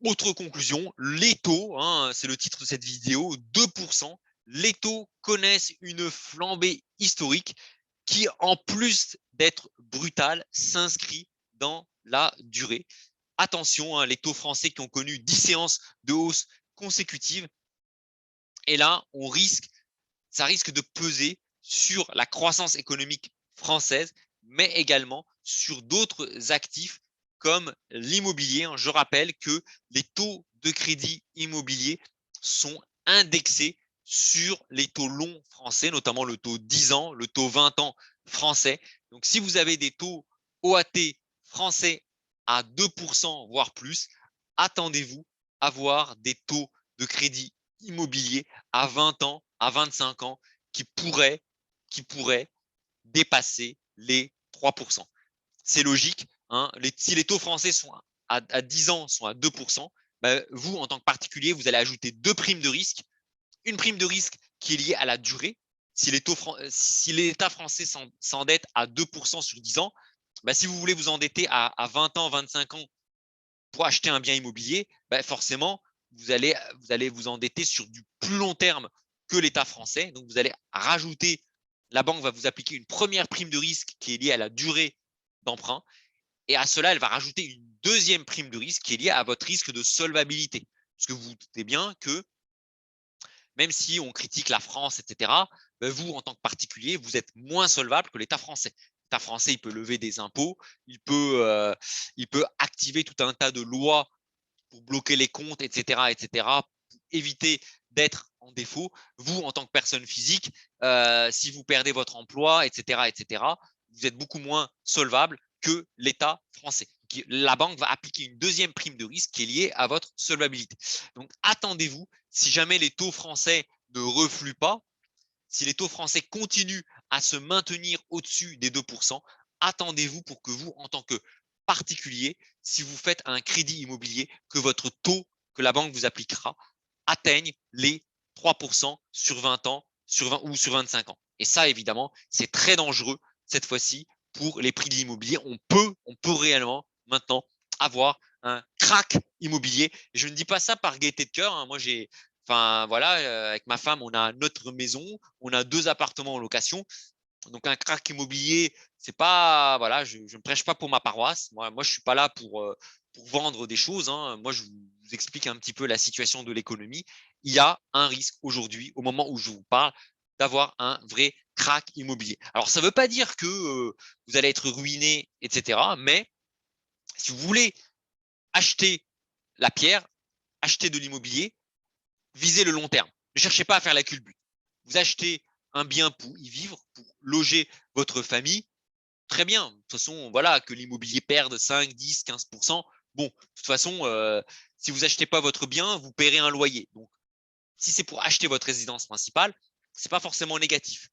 Autre conclusion, les taux, hein, c'est le titre de cette vidéo, 2%, les taux connaissent une flambée historique qui, en plus d'être brutale, s'inscrit dans la durée. Attention, hein, les taux français qui ont connu 10 séances de hausse consécutives. Et là, ça risque de peser sur la croissance économique française, mais également sur d'autres actifs comme l'immobilier. Je rappelle que les taux de crédit immobilier sont indexés sur les taux longs français, notamment le taux 10 ans, le taux 20 ans français. Donc, si vous avez des taux OAT français à 2%, voire plus, attendez-vous à voir des taux de crédit immobilier à 20 ans, à 25 ans qui pourraient dépasser les 3%. C'est logique. Hein, si les taux français sont à 10 ans sont à 2%, bah, vous, en tant que particulier, vous allez ajouter deux primes de risque. Une prime de risque qui est liée à la durée. Si l'État français s'endette à 2% sur 10 ans, bah, si vous voulez vous endetter à 20 ans, 25 ans pour acheter un bien immobilier, bah, forcément, vous allez vous endetter sur du plus long terme que l'État français. Donc, vous allez rajouter, la banque va vous appliquer une première prime de risque qui est liée à la durée d'emprunt. Et à cela, elle va rajouter une deuxième prime de risque qui est liée à votre risque de solvabilité. Parce que vous vous doutez bien que même si on critique la France, etc., ben vous, en tant que particulier, vous êtes moins solvable que l'État français. L'État français, il peut lever des impôts, il peut activer tout un tas de lois pour bloquer les comptes, etc., pour éviter d'être en défaut. Vous, en tant que personne physique, si vous perdez votre emploi, etc., vous êtes beaucoup moins solvable que l'État français. La banque va appliquer une deuxième prime de risque qui est liée à votre solvabilité. Donc, attendez-vous, si jamais les taux français ne refluent pas, si les taux français continuent à se maintenir au-dessus des 2%, attendez-vous pour que vous, en tant que particulier, si vous faites un crédit immobilier, que votre taux que la banque vous appliquera atteigne les 3% sur 20 ans sur 20 ou sur 25 ans. Et ça, évidemment, c'est très dangereux cette fois-ci pour les prix de l'immobilier. On peut réellement maintenant avoir un crack immobilier. Et je ne dis pas ça par gaieté de cœur. Hein. Moi, enfin voilà, avec ma femme, on a notre maison, on a 2 appartements en location. Donc un crack immobilier, c'est pas voilà, je ne prêche pas pour ma paroisse. Moi, je suis pas là pour vendre des choses. Hein. Moi, je vous explique un petit peu la situation de l'économie. Il y a un risque aujourd'hui, au moment où je vous parle, d'avoir un vrai crack immobilier. Alors, ça ne veut pas dire que vous allez être ruiné, etc. Mais si vous voulez acheter la pierre, acheter de l'immobilier, visez le long terme. Ne cherchez pas à faire la culbute. Vous achetez un bien pour y vivre, pour loger votre famille. Très bien. De toute façon, voilà, que l'immobilier perde 5, 10, 15%. Bon, de toute façon, si vous achetez pas votre bien, vous paierez un loyer. Donc, si c'est pour acheter votre résidence principale, c'est pas forcément négatif.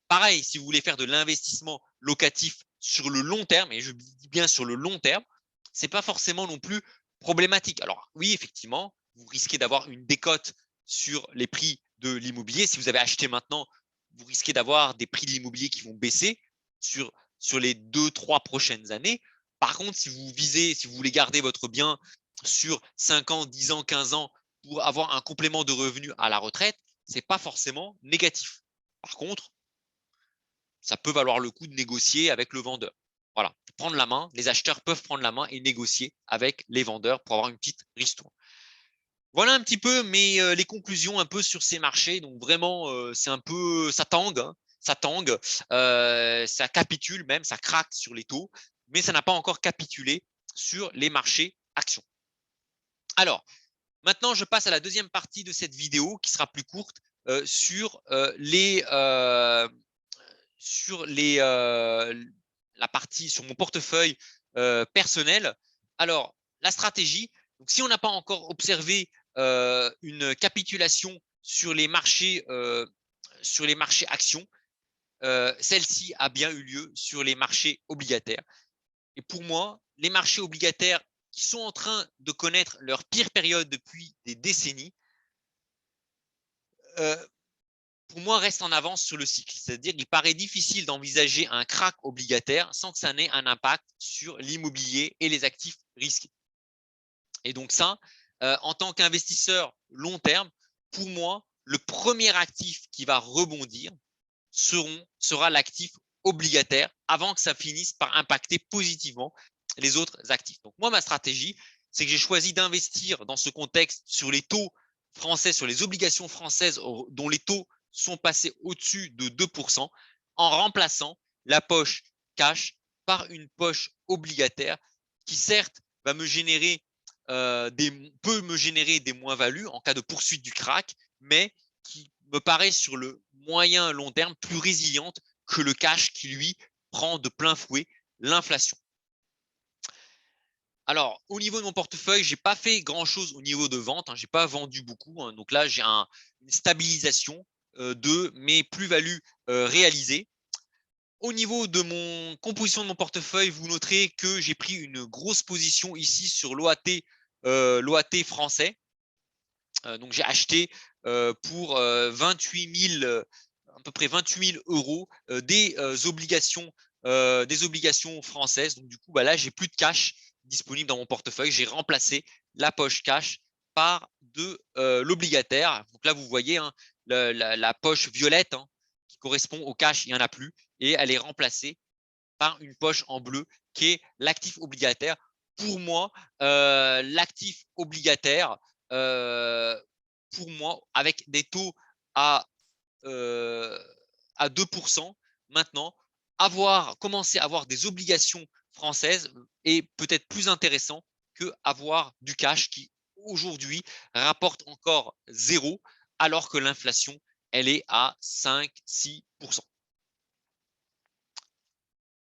Pareil, si vous voulez faire de l'investissement locatif sur le long terme, et je dis bien sur le long terme, c'est pas forcément non plus problématique. Alors oui, effectivement, vous risquez d'avoir une décote sur les prix de l'immobilier. Si vous avez acheté maintenant, vous risquez d'avoir des prix de l'immobilier qui vont baisser sur les 2-3 prochaines années. Par contre, si vous voulez garder votre bien sur 5 ans, 10 ans, 15 ans pour avoir un complément de revenu à la retraite, ce n'est pas forcément négatif. Par contre, ça peut valoir le coup de négocier avec le vendeur. Voilà, prendre la main, les acheteurs peuvent prendre la main et négocier avec les vendeurs pour avoir une petite ristourne. Voilà un petit peu les conclusions un peu sur ces marchés. Donc vraiment, c'est un peu, ça tangue, hein, ça capitule même, ça craque sur les taux, mais ça n'a pas encore capitulé sur les marchés actions. Alors, maintenant, je passe à la deuxième partie de cette vidéo qui sera plus courte sur la partie sur mon portefeuille personnel. Alors, la stratégie. Donc, si on n'a pas encore observé une capitulation sur les marchés actions, celle-ci a bien eu lieu sur les marchés obligataires. Et pour moi, les marchés obligataires qui sont en train de connaître leur pire période depuis des décennies, pour moi, restent en avance sur le cycle. C'est-à-dire qu'il paraît difficile d'envisager un crack obligataire sans que ça n'ait un impact sur l'immobilier et les actifs risqués. Et donc ça, en tant qu'investisseur long terme, pour moi, le premier actif qui va rebondir sera l'actif obligataire avant que ça finisse par impacter positivement les autres actifs. Donc moi, ma stratégie, c'est que j'ai choisi d'investir dans ce contexte sur les taux français, sur les obligations françaises dont les taux sont passés au-dessus de 2% en remplaçant la poche cash par une poche obligataire qui certes va me générer peut me générer des moins-values en cas de poursuite du crack, mais qui me paraît sur le moyen long terme plus résiliente que le cash qui, lui, prend de plein fouet l'inflation. Alors, au niveau de mon portefeuille, je n'ai pas fait grand-chose au niveau de vente. Je n'ai pas vendu beaucoup. Donc là, j'ai une stabilisation de mes plus-values réalisées. Au niveau de mon composition de mon portefeuille, vous noterez que j'ai pris une grosse position ici sur l'OAT français. Donc j'ai acheté pour 28 000, à peu près 28 000 euros des obligations françaises. Donc du coup, bah là, j'ai plus de cash disponible dans mon portefeuille. J'ai remplacé la poche cash par de l'obligataire. Donc là, vous voyez hein, la poche violette hein, qui correspond au cash, il n'y en a plus. Et elle est remplacée par une poche en bleu qui est l'actif obligataire. Pour moi, l'actif obligataire, pour moi, avec des taux à, euh, à 2%, maintenant, commencer à avoir des obligations françaises est peut-être plus intéressant que avoir du cash qui, aujourd'hui, rapporte encore zéro, alors que l'inflation, elle est à 5-6%.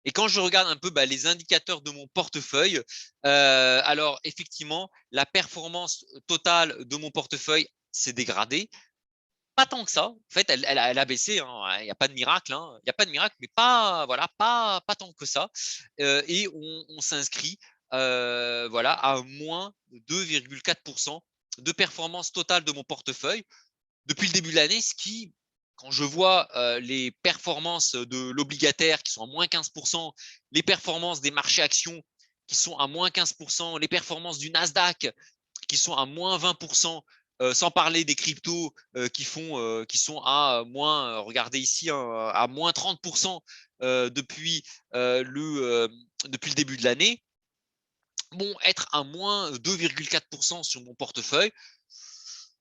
Et quand je regarde un peu les indicateurs de mon portefeuille, alors effectivement, la performance totale de mon portefeuille s'est dégradée. Pas tant que ça. En fait, elle a baissé. Hein. Il n'y a pas de miracle. Hein. Il n'y a pas de miracle, mais pas, voilà, pas tant que ça. Et on s'inscrit voilà, à moins 2,4% de performance totale de mon portefeuille depuis le début de l'année, ce qui, quand je vois les performances de l'obligataire qui sont à moins 15%, les performances des marchés actions qui sont à moins 15%, les performances du Nasdaq qui sont à moins 20%, sans parler des cryptos qui sont à moins, regardez ici, hein, à moins 30% depuis le début de l'année. Bon, être à moins 2,4% sur mon portefeuille,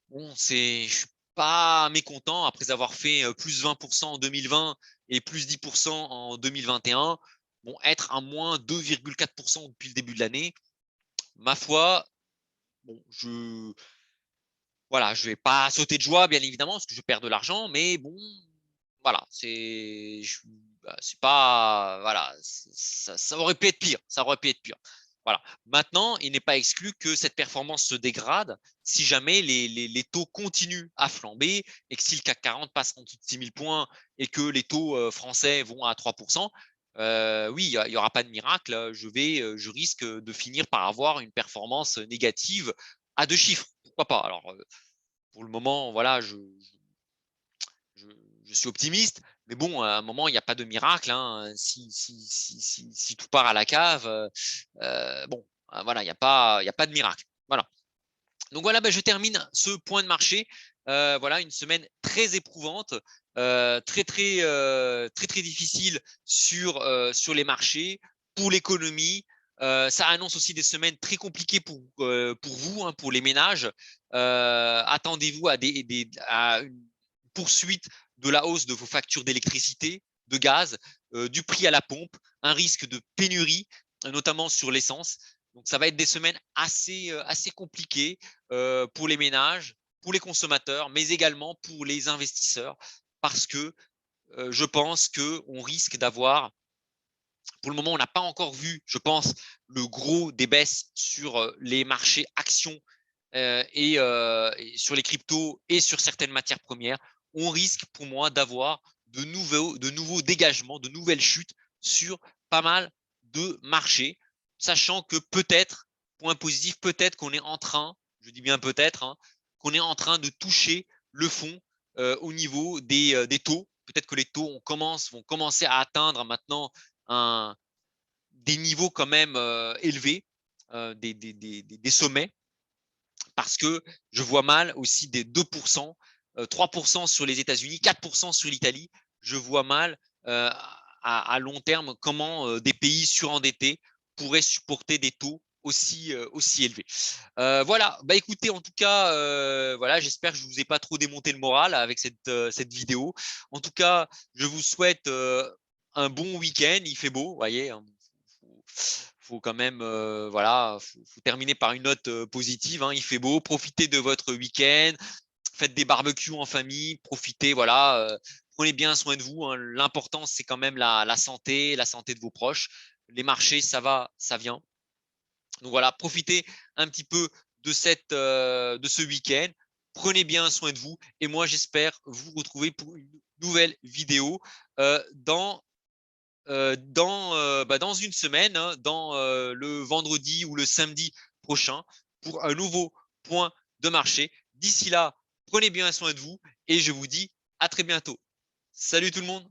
bon, je suis pas mécontent après avoir fait plus 20% en 2020 et plus 10% en 2021. Bon, être à moins 2,4% depuis le début de l'année, ma foi, bon, voilà, je vais pas sauter de joie, bien évidemment, parce que je perds de l'argent, mais bon, voilà, c'est pas, voilà, ça aurait pu être pire, ça aurait pu être pire. Voilà. Maintenant, il n'est pas exclu que cette performance se dégrade si jamais les taux continuent à flamber et que si le CAC 40 passe en dessous de 6 000 points et que les taux français vont à 3%, oui, il n'y aura pas de miracle. Je risque de finir par avoir une performance négative à 2 chiffres. Pourquoi pas? Alors, pour le moment, voilà, je, je suis optimiste, mais bon, à un moment, il n'y a pas de miracle. Hein. Si tout part à la cave, bon, voilà, il y a pas de miracle. Voilà. Donc voilà, je termine ce point de marché. Voilà, une semaine très éprouvante, très difficile sur les marchés, pour l'économie. Ça annonce aussi des semaines très compliquées pour vous, hein, pour les ménages. Attendez-vous à une poursuite de la hausse de vos factures d'électricité, de gaz, du prix à la pompe, un risque de pénurie, notamment sur l'essence. Donc ça va être des semaines assez compliquées pour les ménages, pour les consommateurs, mais également pour les investisseurs, parce que je pense qu'on risque d'avoir, pour le moment, on n'a pas encore vu, je pense, le gros des baisses sur les marchés actions et sur les cryptos et sur certaines matières premières. On risque, pour moi, d'avoir de nouveaux dégagements, de nouvelles chutes sur pas mal de marchés, sachant que peut-être, point positif, peut-être qu'on est en train, je dis bien peut-être, hein, qu'on est en train de toucher le fond au niveau des taux. Peut-être que les taux vont commencer à atteindre maintenant des niveaux quand même élevés, des sommets, parce que je vois mal aussi des 2%, 3% sur les États-Unis, 4% sur l'Italie. Je vois mal à long terme comment des pays surendettés pourraient supporter des taux aussi élevés. Voilà, écoutez, en tout cas, voilà, j'espère que je ne vous ai pas trop démonté le moral avec cette vidéo. En tout cas, je vous souhaite un bon week-end. Il fait beau, vous voyez. Hein, faut quand même, voilà, faut terminer par une note positive. Hein, il fait beau, profitez de votre week-end, faites des barbecues en famille, profitez, voilà. Prenez bien soin de vous, hein. L'important, c'est quand même la santé de vos proches. Les marchés, ça va, ça vient. Donc voilà, profitez un petit peu de ce week-end. Prenez bien soin de vous. Et moi, j'espère vous retrouver pour une nouvelle vidéo dans une semaine, hein, dans le vendredi ou le samedi prochain, pour un nouveau point de marché. D'ici là, prenez bien soin de vous et je vous dis à très bientôt. Salut tout le monde.